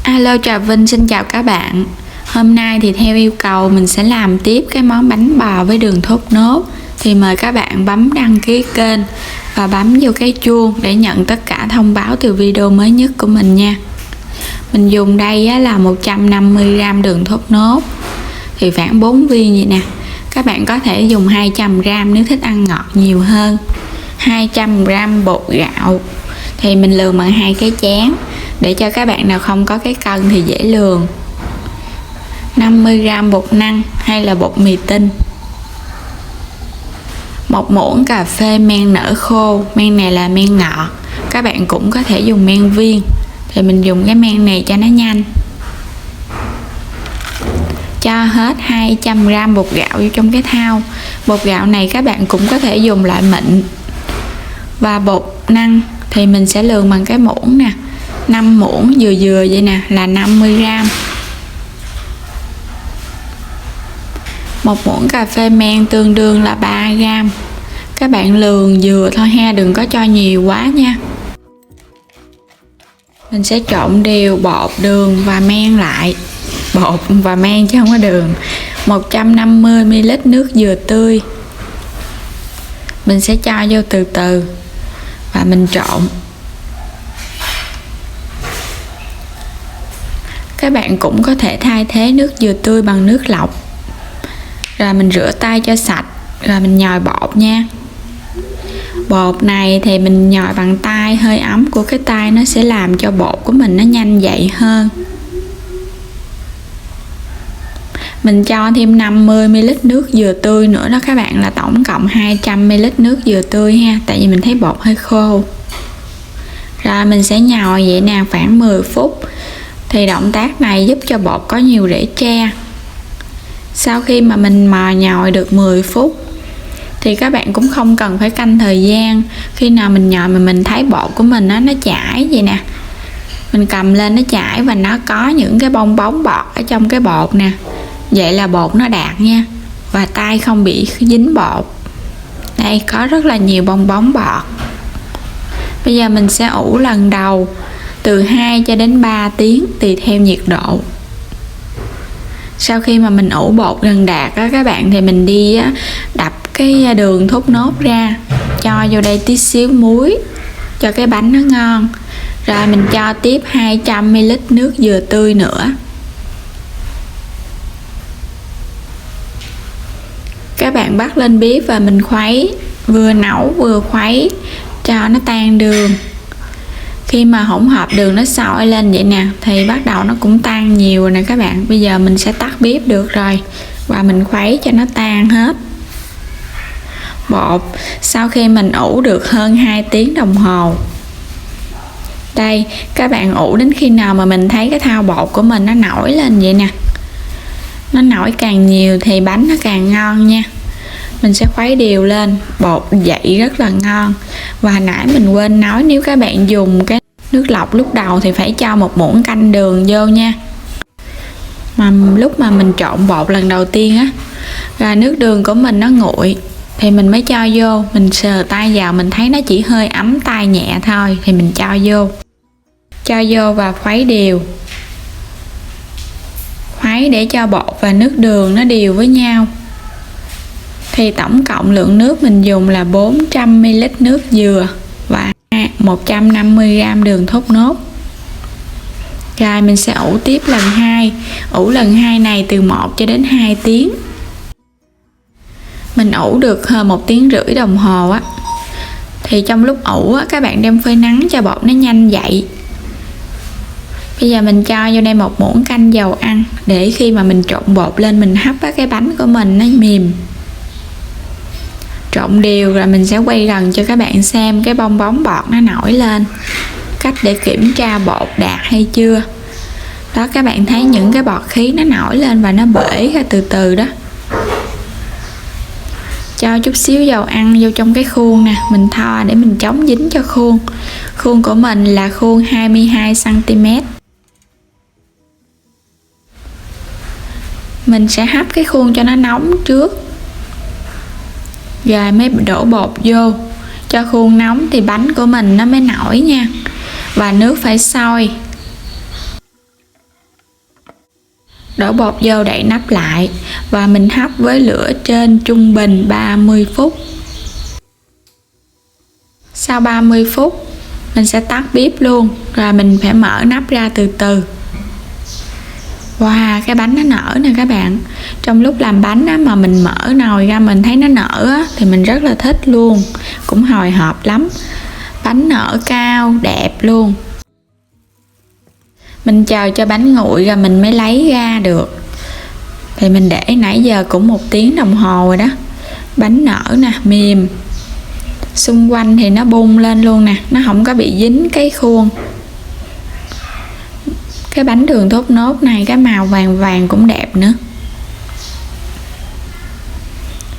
Alo, Trà Vinh xin chào các bạn. Hôm nay thì theo yêu cầu mình sẽ làm tiếp cái món bánh bò với đường thốt nốt. Thì mời các bạn bấm đăng ký kênh và bấm vô cái chuông để nhận tất cả thông báo từ video mới nhất của mình nha. Mình dùng đây là 150g đường thốt nốt, thì khoảng 4 viên vậy nè. Các bạn có thể dùng 200g nếu thích ăn ngọt nhiều hơn. 200g bột gạo thì mình lường bằng 2 cái chén để cho các bạn nào không có cái cân thì dễ lường. 50g bột năng hay là bột mì tinh. 1 muỗng cà phê men nở khô, men này là men ngọt, các bạn cũng có thể dùng men viên, thì mình dùng cái men này cho nó nhanh. Cho hết 200g bột gạo vô trong cái thau. Bột gạo này các bạn cũng có thể dùng loại mịn. Và bột năng thì mình sẽ lường bằng cái muỗng nè, 5 muỗng vừa vừa vậy nè là 50g. 1 muỗng cà phê men tương đương là 3g. Các bạn lường vừa thôi ha, đừng có cho nhiều quá nha. Mình sẽ trộn đều bột, đường và men lại. Bột và men chứ không có đường. 150ml nước dừa tươi. Mình sẽ cho vô từ từ và mình trộn. Các bạn cũng có thể thay thế nước dừa tươi bằng nước lọc. Rồi mình rửa tay cho sạch, rồi mình nhồi bột nha. Bột này thì mình nhồi bằng tay, hơi ấm của cái tay nó sẽ làm cho bột của mình nó nhanh dậy hơn. Mình cho thêm 50ml nước dừa tươi nữa đó các bạn, là tổng cộng 200ml nước dừa tươi ha, tại vì mình thấy bột hơi khô. Rồi mình sẽ nhồi vậy nè khoảng 10 phút. Thì động tác này giúp cho bột có nhiều rễ tre. Sau khi mà mình nhồi được 10 phút thì các bạn cũng không cần phải canh thời gian. Khi nào mình nhồi mà mình thấy bột của mình nó chảy vậy nè, mình cầm lên nó chảy và nó có những cái bong bóng bọt ở trong cái bột nè, vậy là bột nó đạt nha, và tay không bị dính bột. Đây có rất là nhiều bong bóng bọt. Bây giờ mình sẽ ủ lần đầu từ 2 cho đến 3 tiếng tùy theo nhiệt độ. Sau khi mà mình ủ bột gần đạt đó các bạn, thì mình đi đập cái đường thốt nốt ra, cho vô đây tí xíu muối cho cái bánh nó ngon. Rồi mình cho tiếp 200ml nước dừa tươi nữa. Các bạn bắt lên bếp và mình khuấy, vừa nấu vừa khuấy cho nó tan đường. Khi mà hỗn hợp đường nó sôi lên vậy nè thì bắt đầu nó cũng tan nhiều rồi nè các bạn. Bây giờ mình sẽ tắt bếp được rồi và mình khuấy cho nó tan hết bột. Sau khi mình ủ được hơn 2 tiếng đồng hồ, đây các bạn ủ đến khi nào mà mình thấy cái thau bột của mình nó nổi lên vậy nè, nó nổi càng nhiều thì bánh nó càng ngon nha. Mình sẽ khuấy đều lên, bột dậy rất là ngon. Và nãy mình quên nói, nếu các bạn dùng cái nước lọc lúc đầu thì phải cho 1 muỗng canh đường vô nha. Mà lúc mà mình trộn bột lần đầu tiên á, rồi nước đường của mình nó nguội thì mình mới cho vô. Mình sờ tay vào mình thấy nó chỉ hơi ấm tay nhẹ thôi thì mình cho vô. Cho vô và khuấy đều. Khuấy để cho bột và nước đường nó đều với nhau. Thì tổng cộng lượng nước mình dùng là 400ml nước dừa và 150g đường thốt nốt. Rồi mình sẽ ủ tiếp lần 2. Ủ lần 2 này từ 1 cho đến 2 tiếng. Mình ủ được hơn 1 tiếng rưỡi đồng hồ á. Thì trong lúc ủ á, các bạn đem phơi nắng cho bột nó nhanh dậy. Bây giờ mình cho vô đây 1 muỗng canh dầu ăn, để khi mà mình trộn bột lên mình hấp á, cái bánh của mình nó mềm. Trộn đều rồi mình sẽ quay gần cho các bạn xem cái bong bóng bọt nó nổi lên. Cách để kiểm tra bột đạt hay chưa. Đó, các bạn thấy những cái bọt khí nó nổi lên và nó bể ra từ từ đó. Cho chút xíu dầu ăn vô trong cái khuôn nè, mình thoa để mình chống dính cho khuôn. Khuôn của mình là khuôn 22cm. Mình sẽ hấp cái khuôn cho nó nóng trước, rồi mới đổ bột vô. Cho khuôn nóng thì bánh của mình nó mới nổi nha. Và nước phải sôi. đổ bột vô đậy nắp lại và mình hấp với lửa trên trung bình 30 phút. Sau 30 phút mình sẽ tắt bếp luôn, rồi mình phải mở nắp ra từ từ. Wow, cái bánh nó nở nè các bạn. Trong lúc làm bánh á, mà mình mở nồi ra mình thấy nó nở á, thì mình rất là thích luôn, cũng hồi hộp lắm. Bánh nở cao đẹp luôn. Mình chờ cho bánh nguội rồi mình mới lấy ra được. Thì mình để nãy giờ cũng 1 tiếng đồng hồ rồi đó. Bánh nở nè, mềm. Xung quanh thì nó bung lên luôn nè, nó không có bị dính cái khuôn. Cái bánh đường thốt nốt này cái màu vàng vàng cũng đẹp nữa.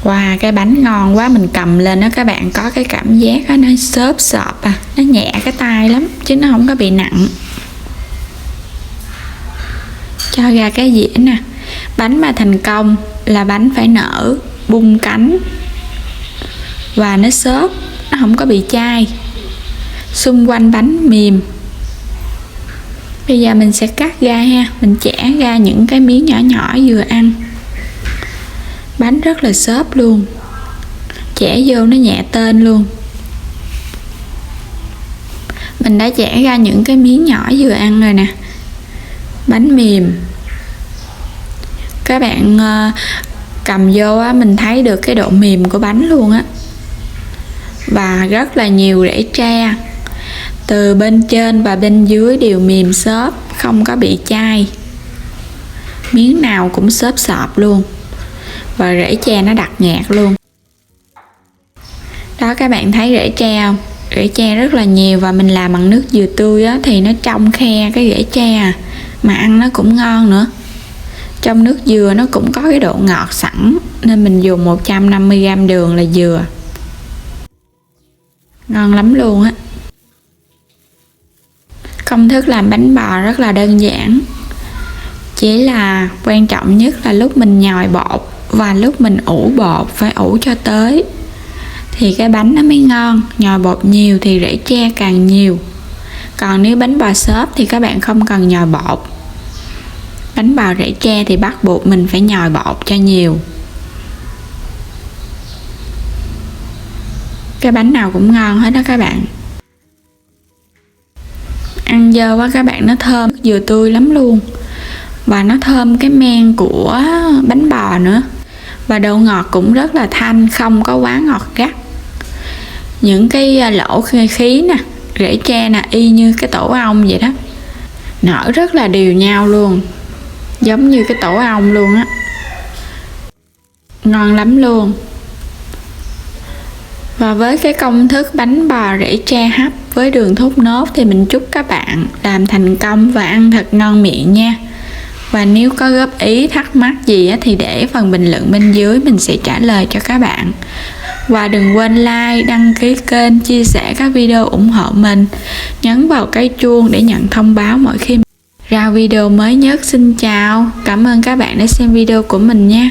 Wow, cái bánh ngon quá, mình cầm lên đó các bạn có cái cảm giác đó, nó xốp xộp à, nó nhẹ cái tay lắm chứ nó không có bị nặng. Cho ra cái dĩa nè. Bánh mà thành công là bánh phải nở, bung cánh và nó xốp, nó không có bị chai. Xung quanh bánh mềm. Bây giờ mình sẽ cắt ra ha, mình chẻ ra những cái miếng nhỏ nhỏ vừa ăn. Bánh rất là xốp luôn, chẻ vô nó nhẹ tên luôn. Mình đã chẻ ra những cái miếng nhỏ vừa ăn rồi nè. Bánh mềm. Các bạn cầm vô á, mình thấy được cái độ mềm của bánh luôn á. Và rất là nhiều rễ tre. Từ bên trên và bên dưới đều mềm xốp, không có bị chai. Miếng nào cũng xốp xộp luôn. Và rễ tre nó đặc nhạt luôn. Đó, các bạn thấy rễ tre không? Rễ tre rất là nhiều và mình làm bằng nước dừa tươi á, thì nó trong khe cái rễ tre mà ăn nó cũng ngon nữa. Trong nước dừa nó cũng có cái độ ngọt sẵn nên mình dùng 150g đường là dừa. Ngon lắm luôn á. Công thức làm bánh bò rất là đơn giản. Chỉ là quan trọng nhất là lúc mình nhồi bột và lúc mình ủ bột phải ủ cho tới thì cái bánh nó mới ngon. Nhồi bột nhiều thì rễ tre càng nhiều. Còn nếu bánh bò xốp thì các bạn không cần nhồi bột. Bánh bò rễ tre thì bắt buộc mình phải nhồi bột cho nhiều. Cái bánh nào cũng ngon hết đó các bạn. Ăn vô á các bạn, nó thơm dừa tươi lắm luôn. Và nó thơm cái men của bánh bò nữa. Và độ ngọt cũng rất là thanh, không có quá ngọt gắt. Những cái lỗ khí nè, rễ tre nè, y như cái tổ ong vậy đó. Nở rất là đều nhau luôn, giống như cái tổ ong luôn á. Ngon lắm luôn. Và với cái công thức bánh bò rễ tre hấp với đường thốt nốt thì mình chúc các bạn làm thành công và ăn thật ngon miệng nha. Và nếu có góp ý thắc mắc gì thì để phần bình luận bên dưới, mình sẽ trả lời cho các bạn. Và đừng quên like, đăng ký kênh, chia sẻ các video ủng hộ mình. Nhấn vào cái chuông để nhận thông báo mỗi khi ra video mới nhất. Xin chào, cảm ơn các bạn đã xem video của mình nha.